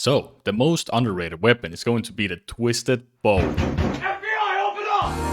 So, the most underrated weapon is going to be the Twisted Bow. FBI, open up!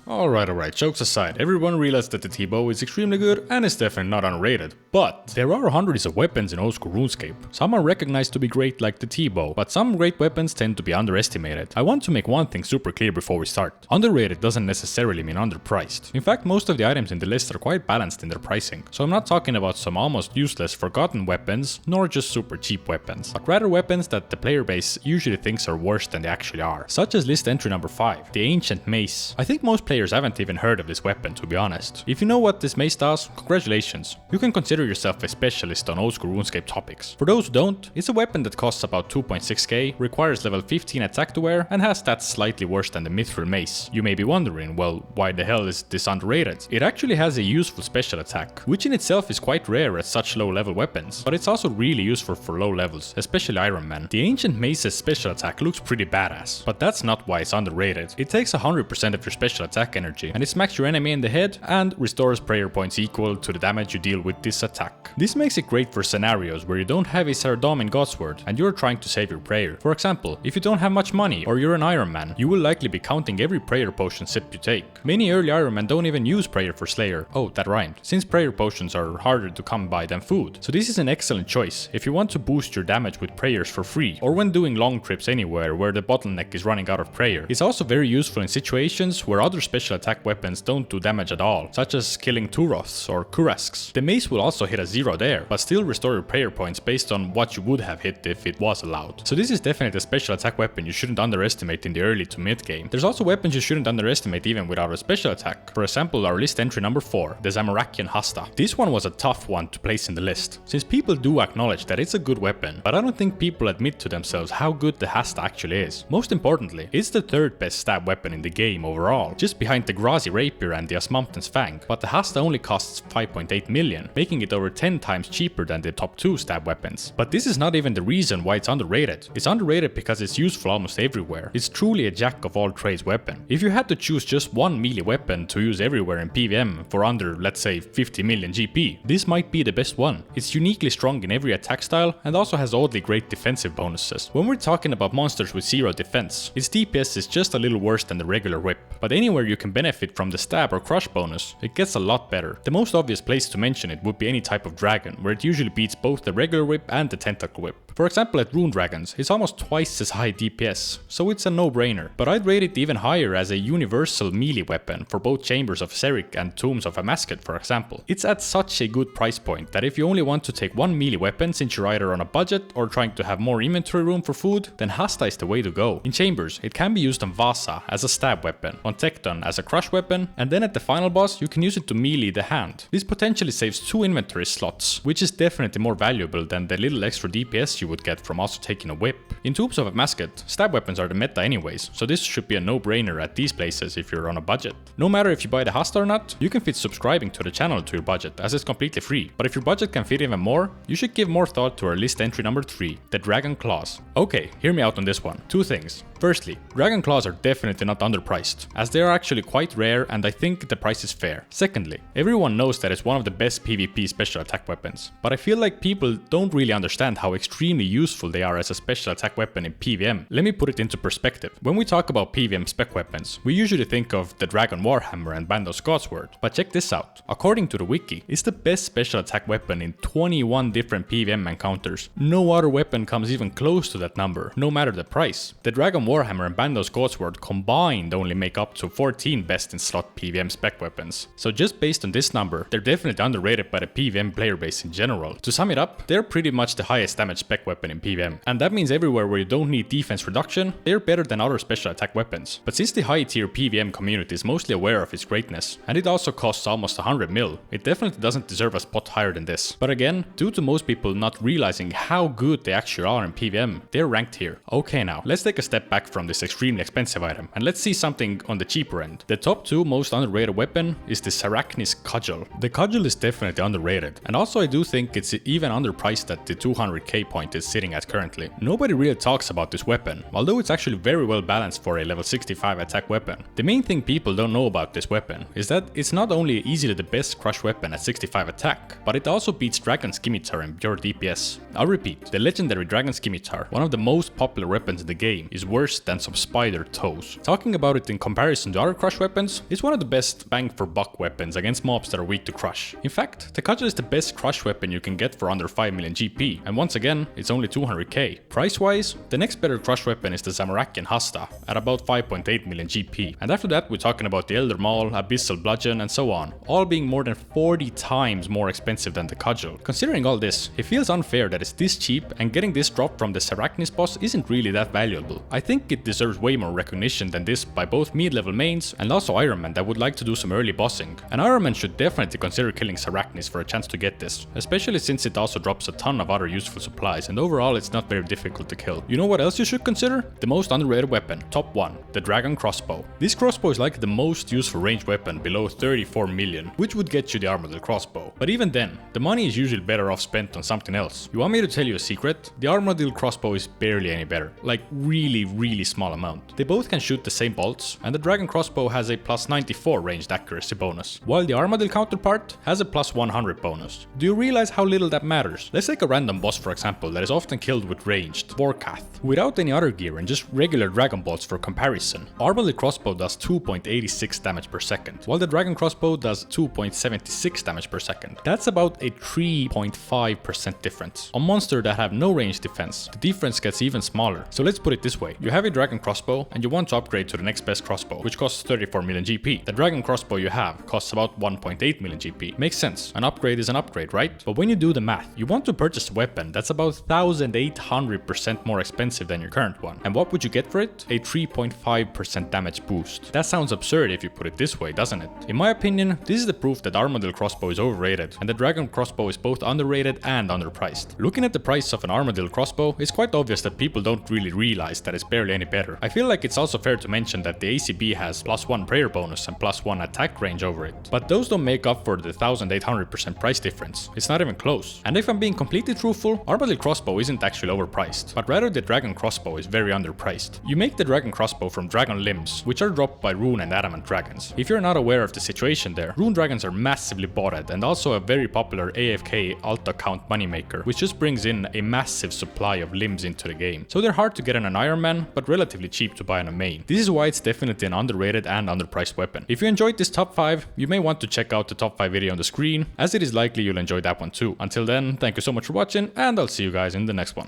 Alright, jokes aside, everyone realized that the T-Bow is extremely good and is definitely not underrated. But there are hundreds of weapons in old school RuneScape. Some are recognized to be great like the T-Bow, but some great weapons tend to be underestimated. I want to make one thing super clear before we start. Underrated doesn't necessarily mean underpriced. In fact, most of the items in the list are quite balanced in their pricing. So I'm not talking about some almost useless forgotten weapons, nor just super cheap weapons, but rather weapons that the player base usually thinks are worse than they actually are. Such as list entry number 5, the Ancient Mace. I think most players haven't even heard of this weapon, to be honest. If you know what this mace does, congratulations. You can consider yourself a specialist on old school RuneScape topics. For those who don't, it's a weapon that costs about 2.6k, requires level 15 attack to wear, and has stats slightly worse than the Mithril Mace. You may be wondering, well, why the hell is this underrated? It actually has a useful special attack, which in itself is quite rare at such low level weapons, but it's also really useful for low levels, especially Iron Man. The Ancient Mace's special attack looks pretty badass, but that's not why it's underrated. It takes 100% of your special attack energy, and it smacks your enemy in the head and restores prayer points equal to the damage you deal with this attack. This makes it great for scenarios where you don't have a Saradomin Godsword and you're trying to save your prayer. For example, if you don't have much money or you're an Iron Man, you will likely be counting every prayer potion sip you take. Many early Iron Men don't even use prayer for Slayer. Oh, that rhymed. Since prayer potions are harder to come by than food. So this is an excellent choice if you want to boost your damage with prayers for free, or when doing long trips anywhere where the bottleneck is running out of prayer. It's also very useful in situations where other special attack weapons don't do damage at all, such as killing Turoths or Kurasks. The mace will also hit a 0 there, but still restore your prayer points based on what you would have hit if it was allowed. So this is definitely a special attack weapon you shouldn't underestimate in the early to mid game. There's also weapons you shouldn't underestimate even without a special attack. For example, our list entry number 4, the Zamorakian Hasta. This one was a tough one to place in the list, since people do acknowledge that it's a good weapon, but I don't think people admit to themselves how good the Hasta actually is. Most importantly, it's the third best stab weapon in the game overall, just behind the Grazi Rapier and the Asmumpton's Fang, but the Hasta only costs 5.8 million, making it over 10 times cheaper than the top 2 stab weapons. But this is not even the reason why it's underrated. It's underrated because it's useful almost everywhere. It's truly a jack of all trades weapon. If you had to choose just one melee weapon to use everywhere in PvM for under, let's say, 50 million GP, this might be the best one. It's uniquely strong in every attack style and also has oddly great defensive bonuses. When we're talking about monsters with 0 defense, its DPS is just a little worse than the regular whip, but anywhere you can benefit from the stab or crush bonus, it gets a lot better. The most obvious place to mention it would be any type of dragon, where it usually beats both the regular whip and the tentacle whip. For example, at Rune Dragons, it's almost twice as high DPS, so it's a no-brainer. But I'd rate it even higher as a universal melee weapon for both Chambers of Serik and Tombs of Amasket, for example. It's at such a good price point that if you only want to take one melee weapon since you're either on a budget or trying to have more inventory room for food, then Hasta is the way to go. In Chambers, it can be used on Vasa as a stab weapon, on Tecton as a crush weapon, and then at the final boss you can use it to melee the hand. This potentially saves 2 inventory slots, which is definitely more valuable than the little extra DPS you would get from also taking a whip. In Tombs of Amasket, stab weapons are the meta anyways, so this should be a no-brainer at these places if you're on a budget. No matter if you buy the Hasta or not, you can fit subscribing to the channel to your budget, as it's completely free. But if your budget can fit even more, you should give more thought to our list entry number 3, the Dragon Claws. Okay, hear me out on this one. 2 things. Firstly, Dragon Claws are definitely not underpriced, as they are actually quite rare and I think the price is fair. Secondly, everyone knows that it's one of the best PvP special attack weapons, but I feel like people don't really understand how extremely useful they are as a special attack weapon in PvM. Let me put it into perspective. When we talk about PvM spec weapons, we usually think of the Dragon Warhammer and Bandos Godsword, but check this out. According to the wiki, it's the best special attack weapon in 21 different PvM encounters. No other weapon comes even close to that number, no matter the price. The Dragon Warhammer and Bandos Godsword combined only make up to 14 best in slot PvM spec weapons. So just based on this number, they're definitely underrated by the PvM player base in general. To sum it up, they're pretty much the highest damage spec weapon in PvM. And that means everywhere where you don't need defense reduction, they're better than other special attack weapons. But since the high tier PvM community is mostly aware of its greatness, and it also costs almost 100 mil, it definitely doesn't deserve a spot higher than this. But again, due to most people not realizing how good they actually are in PvM, they're ranked here. Okay, now, let's take a step back back from this extremely expensive item, and let's see something on the cheaper end. The top 2 most underrated weapon is the Sarakniscudgel. The cudgel is definitely underrated, and also I do think it's even underpriced at the 200k point it's sitting at currently. Nobody really talks about this weapon, although it's actually very well balanced for a level 65 attack weapon. The main thing people don't know about this weapon is that it's not only easily the best crush weapon at 65 attack, but it also beats Dragon Scimitar in pure DPS. I'll repeat, the legendary Dragon Scimitar, one of the most popular weapons in the game, is worse than some spider toes. Talking about it in comparison to other crush weapons, it's one of the best bang for buck weapons against mobs that are weak to crush. In fact, the cudgel is the best crush weapon you can get for under 5 million GP, and once again, it's only 200k. Price wise, the next better crush weapon is the Zamarakian Hasta at about 5.8 million GP, and after that we're talking about the Elder Maul, Abyssal Bludgeon and so on, all being more than 40 times more expensive than the cudgel. Considering all this, it feels unfair that it's this cheap and getting this drop from the Saraknis boss isn't really that valuable. I think it deserves way more recognition than this by both mid-level mains and also Iron Man that would like to do some early bossing. And Iron Man should definitely consider killing Saraknis for a chance to get this, especially since it also drops a ton of other useful supplies and overall it's not very difficult to kill. You know what else you should consider? The most underrated weapon, top 1, the Dragon Crossbow. This crossbow is like the most useful ranged weapon below 34 million, which would get you the Armadillo crossbow. But even then, the money is usually better off spent on something else. You want me to tell you a secret? The Armadillo crossbow is barely any better, like really small amount. They both can shoot the same bolts, and the Dragon Crossbow has a plus 94 ranged accuracy bonus, while the Armadillo counterpart has a plus 100 bonus. Do you realize how little that matters? Let's take a random boss for example that is often killed with ranged, Vorkath, without any other gear and just regular Dragon Bolts for comparison. Armadillo Crossbow does 2.86 damage per second, while the Dragon Crossbow does 2.76 damage per second. That's about a 3.5% difference. On monsters that have no range defense, the difference gets even smaller. So let's put it this way, you have a Dragon Crossbow and you want to upgrade to the next best crossbow, which costs 34 million GP. The Dragon Crossbow you have costs about 1.8 million GP. Makes sense, an upgrade is an upgrade, right? But when you do the math, you want to purchase a weapon that's about 1800% more expensive than your current one. And what would you get for it? A 3.5% damage boost. That sounds absurd if you put it this way, doesn't it? In my opinion, this is the proof that Armadillo Crossbow is overrated and the Dragon Crossbow is both underrated and underpriced. Looking at the price of an Armadillo Crossbow, it's quite obvious that people don't really realize that it's barely any better. I feel like it's also fair to mention that the ACB has +1 prayer bonus and +1 attack range over it, but those don't make up for the 1800% price difference. It's not even close. And if I'm being completely truthful, Armadillo Crossbow isn't actually overpriced, but rather the Dragon Crossbow is very underpriced. You make the Dragon Crossbow from dragon limbs, which are dropped by Rune and Adamant dragons. If you're not aware of the situation there, Rune dragons are massively botted and also a very popular AFK alt account moneymaker, which just brings in a massive supply of limbs into the game. So they're hard to get on an Iron Man, but relatively cheap to buy on a main. This is why it's definitely an underrated and underpriced weapon. If you enjoyed this top 5, you may want to check out the top 5 video on the screen, as it is likely you'll enjoy that one too. Until then, thank you so much for watching, and I'll see you guys in the next one.